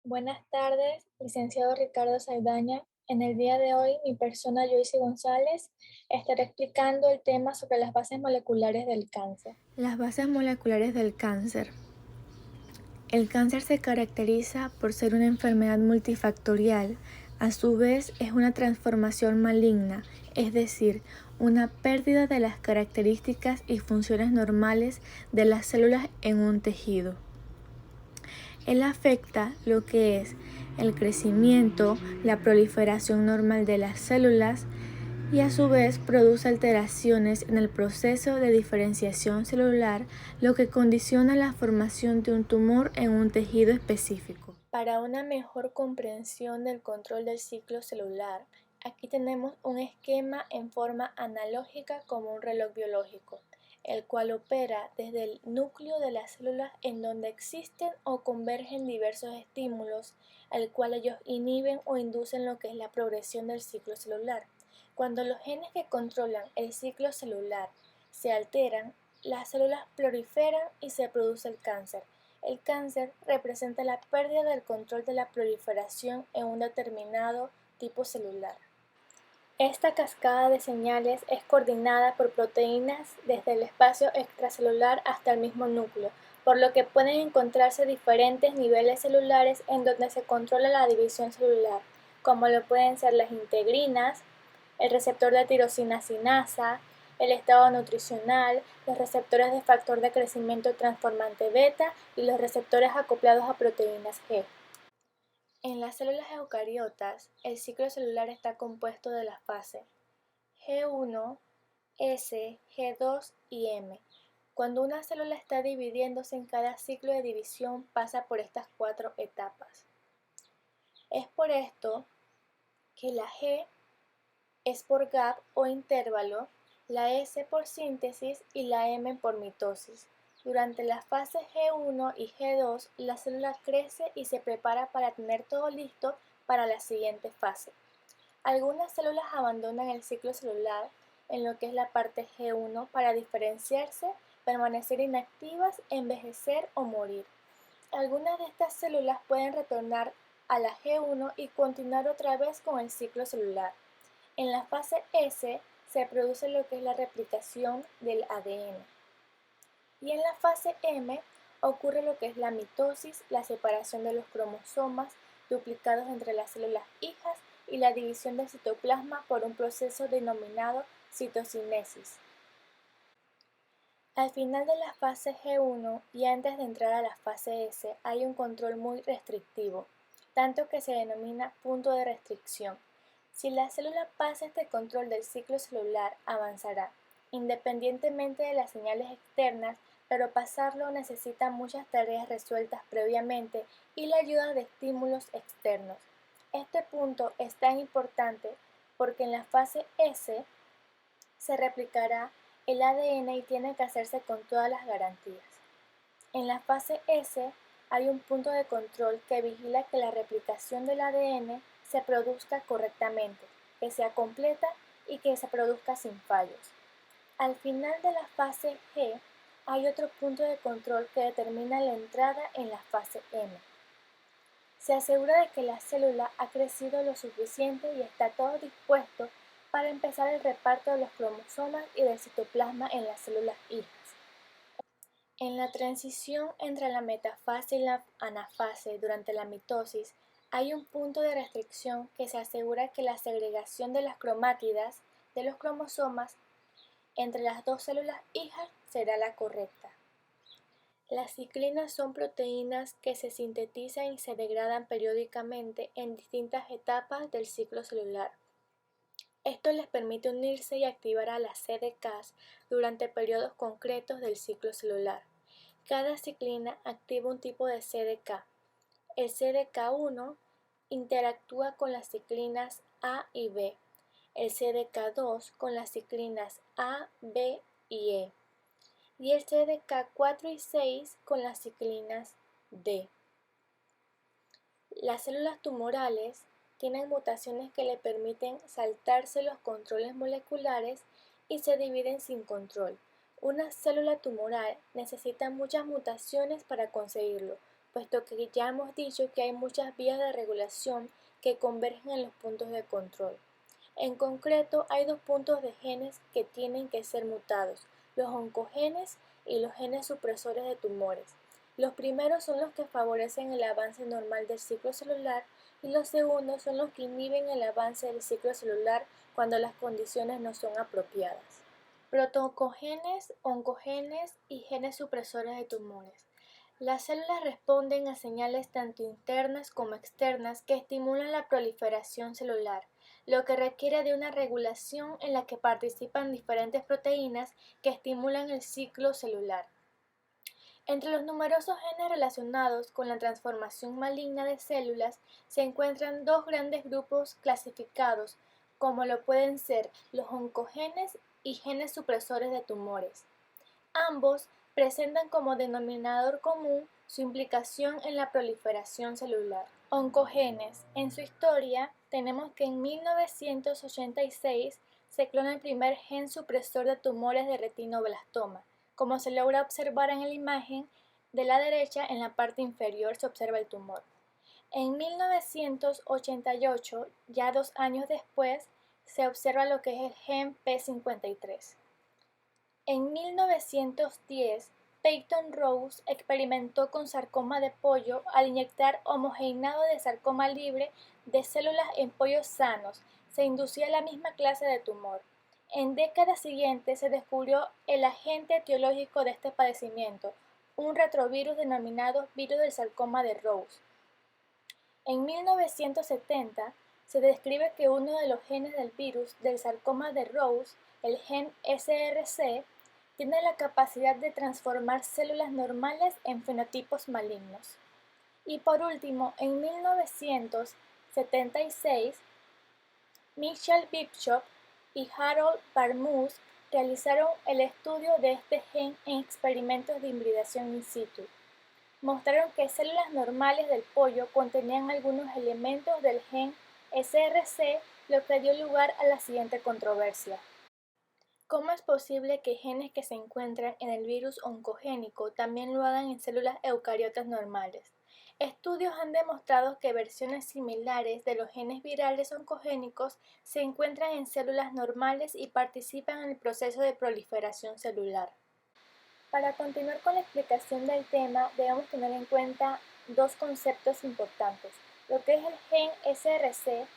Buenas tardes, licenciado Ricardo Saldaña. En el día de hoy, mi persona Joyce González estará explicando el tema sobre las bases moleculares del cáncer. Las bases moleculares del cáncer. El cáncer se caracteriza por ser una enfermedad multifactorial. A su vez, es una transformación maligna, es decir, una pérdida de las características y funciones normales de las células en un tejido. Él afecta lo que es el crecimiento, la proliferación normal de las células, y a su vez produce alteraciones en el proceso de diferenciación celular, lo que condiciona la formación de un tumor en un tejido específico. Para una mejor comprensión del control del ciclo celular, aquí tenemos un esquema en forma analógica como un reloj biológico, el cual opera desde el núcleo de las células en donde existen o convergen diversos estímulos, al cual ellos inhiben o inducen lo que es la progresión del ciclo celular. Cuando los genes que controlan el ciclo celular se alteran, las células proliferan y se produce el cáncer. El cáncer representa la pérdida del control de la proliferación en un determinado tipo celular. Esta cascada de señales es coordinada por proteínas desde el espacio extracelular hasta el mismo núcleo, por lo que pueden encontrarse diferentes niveles celulares en donde se controla la división celular, como lo pueden ser las integrinas, el receptor de tirosina sinasa, el estado nutricional, los receptores de factor de crecimiento transformante beta y los receptores acoplados a proteínas G. En las células eucariotas, el ciclo celular está compuesto de las fases G1, S, G2 y M. Cuando una célula está dividiéndose en cada ciclo de división pasa por estas cuatro etapas. Es por esto que la G es por gap o intervalo, la S por síntesis y la M por mitosis. Durante las fases G1 y G2, la célula crece y se prepara para tener todo listo para la siguiente fase. Algunas células abandonan el ciclo celular en lo que es la parte G1 para diferenciarse, permanecer inactivas, envejecer o morir. Algunas de estas células pueden retornar a la G1 y continuar otra vez con el ciclo celular. En la fase S se produce lo que es la replicación del ADN. Y en la fase M ocurre lo que es la mitosis, la separación de los cromosomas duplicados entre las células hijas y la división del citoplasma por un proceso denominado citocinesis. Al final de la fase G1 y antes de entrar a la fase S hay un control muy restrictivo, tanto que se denomina punto de restricción. Si la célula pasa este control del ciclo celular, avanzará, independientemente de las señales externas, pero pasarlo necesita muchas tareas resueltas previamente y la ayuda de estímulos externos. Este punto es tan importante porque en la fase S se replicará el ADN y tiene que hacerse con todas las garantías. En la fase S hay un punto de control que vigila que la replicación del ADN se produzca correctamente, que sea completa y que se produzca sin fallos. Al final de la fase G hay otro punto de control que determina la entrada en la fase M. Se asegura de que la célula ha crecido lo suficiente y está todo dispuesto para empezar el reparto de los cromosomas y del citoplasma en las células hijas. En la transición entre la metafase y la anafase durante la mitosis, hay un punto de restricción que se asegura que la segregación de las cromátidas de los cromosomas entre las dos células hijas será la correcta. Las ciclinas son proteínas que se sintetizan y se degradan periódicamente en distintas etapas del ciclo celular. Esto les permite unirse y activar a las CDKs durante periodos concretos del ciclo celular. Cada ciclina activa un tipo de CDK. El CDK1 interactúa con las ciclinas A y B, el CDK2 con las ciclinas A, B y E, y el CDK4 y 6 con las ciclinas D. Las células tumorales tienen mutaciones que le permiten saltarse los controles moleculares y se dividen sin control. Una célula tumoral necesita muchas mutaciones para conseguirlo, puesto que ya hemos dicho que hay muchas vías de regulación que convergen en los puntos de control. En concreto, hay dos puntos de genes que tienen que ser mutados, los oncogenes y los genes supresores de tumores. Los primeros son los que favorecen el avance normal del ciclo celular y los segundos son los que inhiben el avance del ciclo celular cuando las condiciones no son apropiadas. Protoncogenes, oncogenes y genes supresores de tumores. Las células responden a señales tanto internas como externas que estimulan la proliferación celular, lo que requiere de una regulación en la que participan diferentes proteínas que estimulan el ciclo celular. Entre los numerosos genes relacionados con la transformación maligna de células se encuentran dos grandes grupos clasificados, como lo pueden ser los oncogenes y genes supresores de tumores. Ambos presentan como denominador común su implicación en la proliferación celular. Oncogenes. En su historia, tenemos que en 1986 se clona el primer gen supresor de tumores de retinoblastoma. Como se logra observar en la imagen de la derecha, en la parte inferior se observa el tumor. En 1988, ya 2 años después, se observa lo que es el gen P53. En 1910, Peyton Rose experimentó con sarcoma de pollo al inyectar homogeneado de sarcoma libre de células en pollos sanos. Se inducía la misma clase de tumor. En décadas siguientes se descubrió el agente etiológico de este padecimiento, un retrovirus denominado virus del sarcoma de Rose. En 1970 se describe que uno de los genes del virus del sarcoma de Rose, el gen SRC, tiene la capacidad de transformar células normales en fenotipos malignos. Y por último, en 1976, Michel Bishop y Harold Barmus realizaron el estudio de este gen en experimentos de hibridación in situ. Mostraron que células normales del pollo contenían algunos elementos del gen SRC, lo que dio lugar a la siguiente controversia. ¿Cómo es posible que genes que se encuentran en el virus oncogénico también lo hagan en células eucariotas normales? Estudios han demostrado que versiones similares de los genes virales oncogénicos se encuentran en células normales y participan en el proceso de proliferación celular. Para continuar con la explicación del tema, debemos tener en cuenta dos conceptos importantes. Lo que es el gen SRC,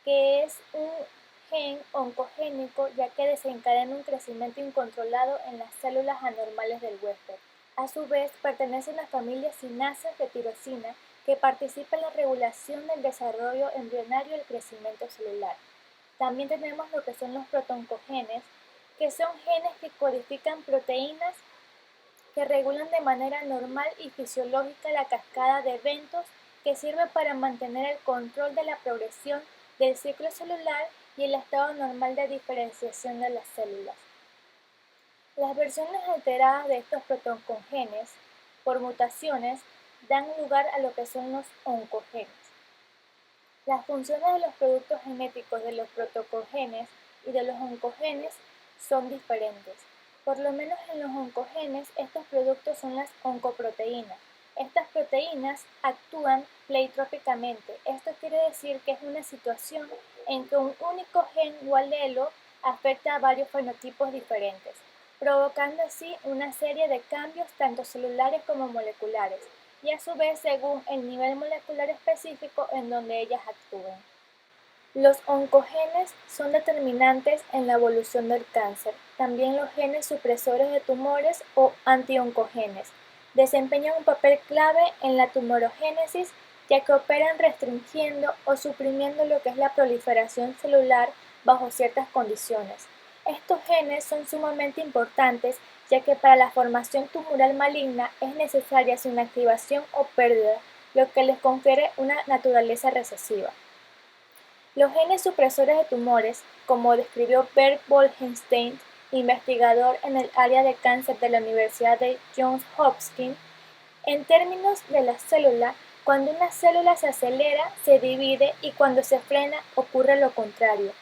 que es un gen oncogénico ya que desencadena un crecimiento incontrolado en las células anormales del huésped. A su vez, pertenece a una familia cináceas de tirosina que participa en la regulación del desarrollo embrionario y el crecimiento celular. También tenemos lo que son los protoncogenes, que son genes que codifican proteínas que regulan de manera normal y fisiológica la cascada de eventos que sirve para mantener el control de la progresión del ciclo celular y el estado normal de diferenciación de las células. Las versiones alteradas de estos protoncogenes, por mutaciones, dan lugar a lo que son los oncogenes. Las funciones de los productos genéticos de los protoncogenes y de los oncogenes son diferentes. Por lo menos en los oncogenes, estos productos son las oncoproteínas. Estas proteínas actúan pleiotrópicamente. Esto quiere decir que es una situación en que un único gen o alelo afecta a varios fenotipos diferentes, provocando así una serie de cambios tanto celulares como moleculares, y a su vez según el nivel molecular específico en donde ellas actúen. Los oncogenes son determinantes en la evolución del cáncer. También los genes supresores de tumores o antioncogenes desempeñan un papel clave en la tumorogénesis, ya que operan restringiendo o suprimiendo lo que es la proliferación celular bajo ciertas condiciones. Estos genes son sumamente importantes, ya que para la formación tumoral maligna es necesaria su inactivación o pérdida, lo que les confiere una naturaleza recesiva. Los genes supresores de tumores, como describió Bert Bolkestein, investigador en el área de cáncer de la Universidad de Johns Hopkins, en términos de la célula, cuando una célula se acelera, se divide y cuando se frena, ocurre lo contrario.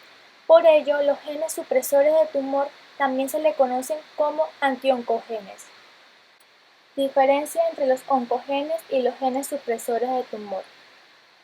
Por ello, los genes supresores de tumor también se le conocen como antioncogenes. Diferencia entre los oncogenes y los genes supresores de tumor.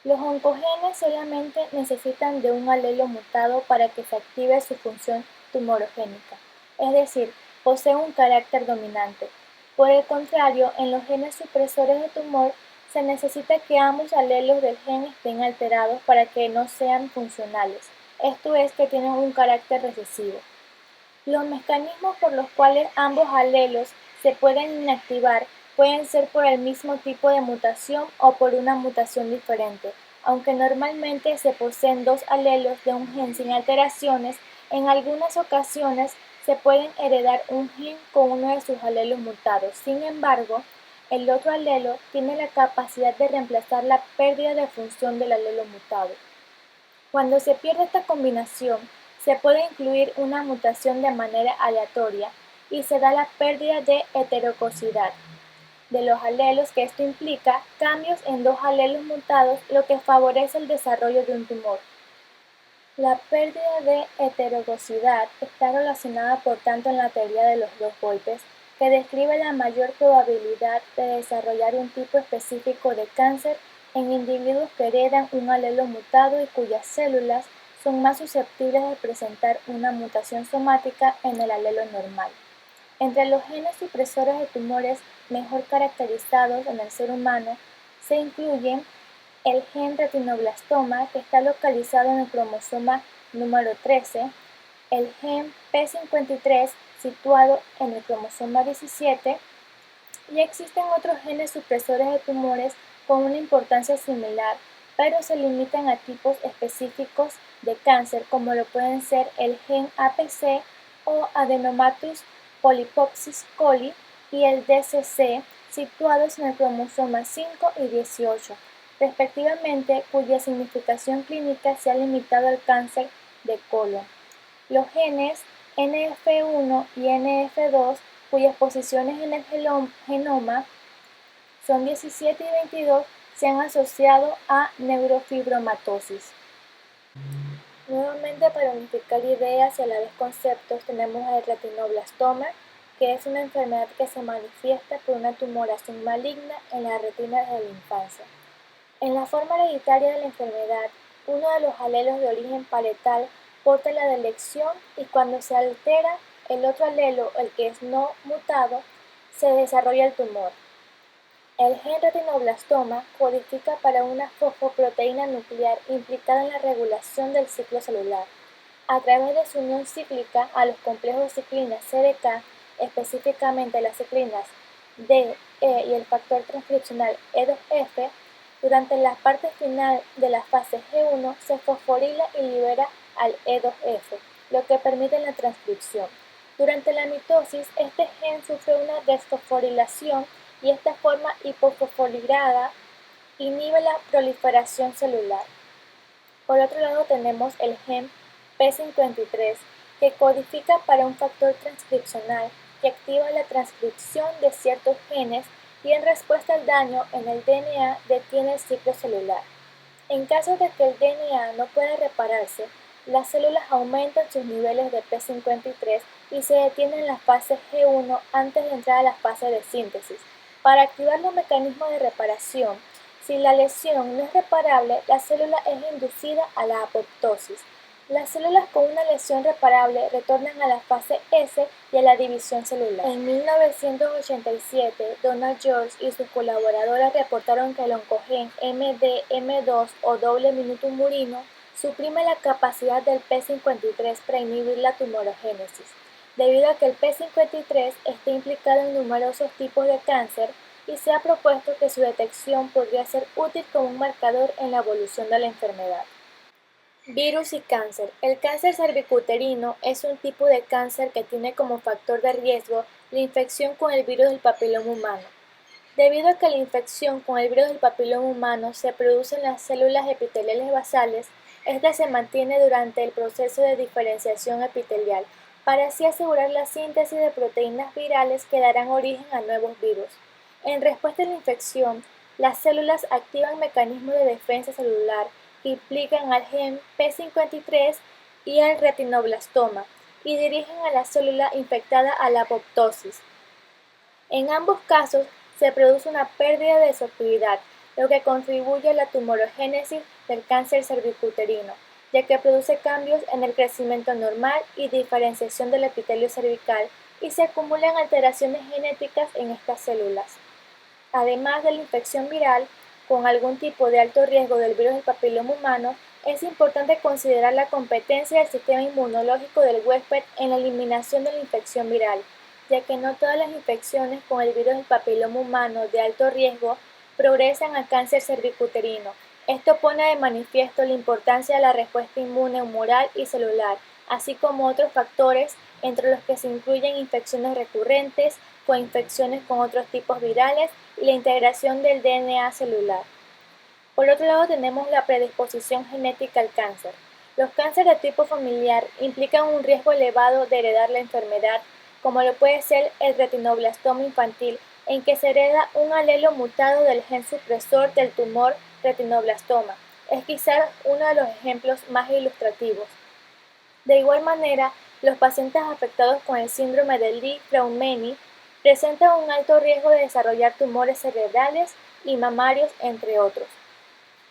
Los oncogenes solamente necesitan de un alelo mutado para que se active su función tumorogénica, es decir, poseen un carácter dominante. Por el contrario, en los genes supresores de tumor se necesita que ambos alelos del gen estén alterados para que no sean funcionales, esto es que tienen un carácter recesivo. Los mecanismos por los cuales ambos alelos se pueden inactivar pueden ser por el mismo tipo de mutación o por una mutación diferente. Aunque normalmente se poseen dos alelos de un gen sin alteraciones, en algunas ocasiones se pueden heredar un gen con uno de sus alelos mutados. Sin embargo, el otro alelo tiene la capacidad de reemplazar la pérdida de función del alelo mutado. Cuando se pierde esta combinación, se puede incluir una mutación de manera aleatoria y se da la pérdida de heterocosidad de los alelos, que esto implica cambios en dos alelos mutados, lo que favorece el desarrollo de un tumor. La pérdida de heterocosidad está relacionada por tanto en la teoría de los dos golpes, que describe la mayor probabilidad de desarrollar un tipo específico de cáncer en individuos que heredan un alelo mutado y cuyas células son más susceptibles de presentar una mutación somática en el alelo normal. Entre los genes supresores de tumores mejor caracterizados en el ser humano se incluyen el gen retinoblastoma, que está localizado en el cromosoma número 13, el gen P53, situado en el cromosoma 17, y existen otros genes supresores de tumores con una importancia similar, pero se limitan a tipos específicos de cáncer, como lo pueden ser el gen APC o Adenomatous polyposis coli y el DCC, situados en el cromosoma 5 y 18, respectivamente, cuya significación clínica se ha limitado al cáncer de colon. Los genes NF1 y NF2, cuyas posiciones en el genoma son 17 y 22, se han asociado a neurofibromatosis. Nuevamente, para unificar ideas y a la vez conceptos, tenemos el retinoblastoma, que es una enfermedad que se manifiesta por una tumoración maligna en la retina desde la infancia. En la forma hereditaria de la enfermedad, uno de los alelos de origen paletal porta la delección y cuando se altera el otro alelo, el que es no mutado, se desarrolla el tumor. El gen retinoblastoma codifica para una fosfoproteína nuclear implicada en la regulación del ciclo celular. A través de su unión cíclica a los complejos ciclinas CDK, específicamente las ciclinas D, E y el factor transcripcional E2F, durante la parte final de la fase G1 se fosforila y libera al E2F, lo que permite la transcripción. Durante la mitosis, este gen sufre una desfosforilación y esta forma hipofosforilada inhibe la proliferación celular. Por otro lado tenemos el gen P53, que codifica para un factor transcripcional que activa la transcripción de ciertos genes y en respuesta al daño en el DNA detiene el ciclo celular. En caso de que el DNA no pueda repararse, las células aumentan sus niveles de P53 y se detienen en la fase G1 antes de entrar a la fase de síntesis. Para activar los mecanismos de reparación, si la lesión no es reparable, la célula es inducida a la apoptosis. Las células con una lesión reparable retornan a la fase S y a la división celular. En 1987, Donald George y sus colaboradores reportaron que el oncogen MDM2 o doble minuto murino suprime la capacidad del P53 para inhibir la tumorogénesis. Debido a que el P53 está implicado en numerosos tipos de cáncer y se ha propuesto que su detección podría ser útil como un marcador en la evolución de la enfermedad. Virus y cáncer. El cáncer cervicuterino es un tipo de cáncer que tiene como factor de riesgo la infección con el virus del papiloma humano. Debido a que la infección con el virus del papiloma humano se produce en las células epiteliales basales, esta se mantiene durante el proceso de diferenciación epitelial, para así asegurar la síntesis de proteínas virales que darán origen a nuevos virus. En respuesta a la infección, las células activan mecanismos de defensa celular que implican al gen P53 y al retinoblastoma y dirigen a la célula infectada a la apoptosis. En ambos casos, se produce una pérdida de su actividad, lo que contribuye a la tumorogénesis del cáncer cervicuterino, ya que produce cambios en el crecimiento normal y diferenciación del epitelio cervical y se acumulan alteraciones genéticas en estas células. Además de la infección viral, con algún tipo de alto riesgo del virus del papiloma humano, es importante considerar la competencia del sistema inmunológico del huésped en la eliminación de la infección viral, ya que no todas las infecciones con el virus del papiloma humano de alto riesgo progresan a cáncer cervicuterino. Esto pone de manifiesto la importancia de la respuesta inmune humoral y celular, así como otros factores entre los que se incluyen infecciones recurrentes, coinfecciones con otros tipos virales y la integración del DNA celular. Por otro lado tenemos la predisposición genética al cáncer. Los cánceres de tipo familiar implican un riesgo elevado de heredar la enfermedad, como lo puede ser el retinoblastoma infantil, en que se hereda un alelo mutado del gen supresor del tumor retinoblastoma. Es quizás uno de los ejemplos más ilustrativos. De igual manera, los pacientes afectados con el síndrome de Li-Fraumeni presentan un alto riesgo de desarrollar tumores cerebrales y mamarios, entre otros.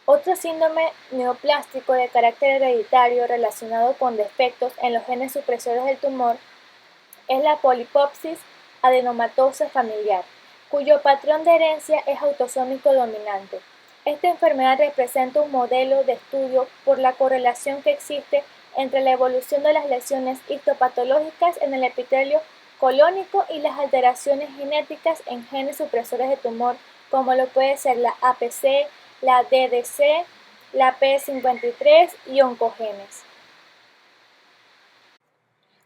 Otro síndrome neoplástico de carácter hereditario relacionado con defectos en los genes supresores del tumor es la polipopsis adenomatosa familiar, cuyo patrón de herencia es autosómico dominante. Esta enfermedad representa un modelo de estudio por la correlación que existe entre la evolución de las lesiones histopatológicas en el epitelio colónico y las alteraciones genéticas en genes supresores de tumor, como lo puede ser la APC, la DDC, la P53 y oncogenes.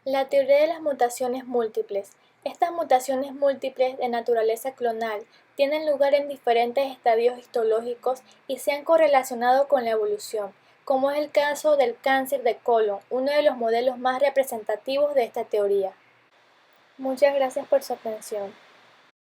La teoría de las mutaciones múltiples. Estas mutaciones múltiples de naturaleza clonal tienen lugar en diferentes estadios histológicos y se han correlacionado con la evolución, como es el caso del cáncer de colon, uno de los modelos más representativos de esta teoría. Muchas gracias por su atención.